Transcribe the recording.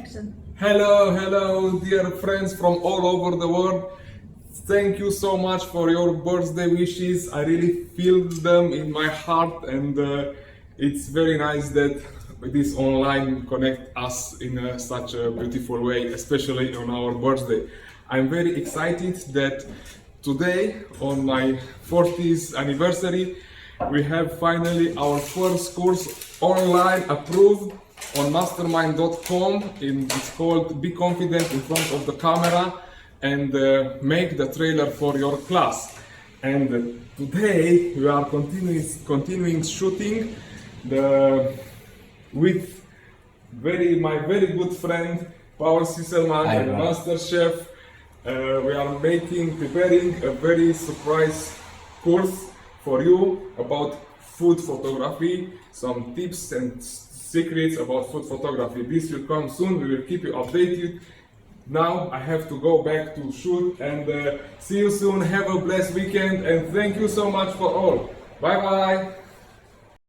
action. Hello, dear friends from all over the world. Thank you so much for your birthday wishes. I really feel them in my heart, and it's very nice that this online connect us in such a beautiful way, especially on our birthday. I'm very excited that today, on my 40th anniversary, we have finally our first course online approved on mastermind.com. It's called Be Confident in Front of the Camera and Make the Trailer for Your Class. And today we are continuing shooting with my very good friend Paul Sisselman, Hi, and Paul. Master Chef. We are preparing a very surprise course for you about food photography, some tips and secrets about food photography. This will come soon. We will keep you updated. Now I have to go back to shoot, and see you soon. Have a blessed weekend, and thank you so much for all. Bye bye.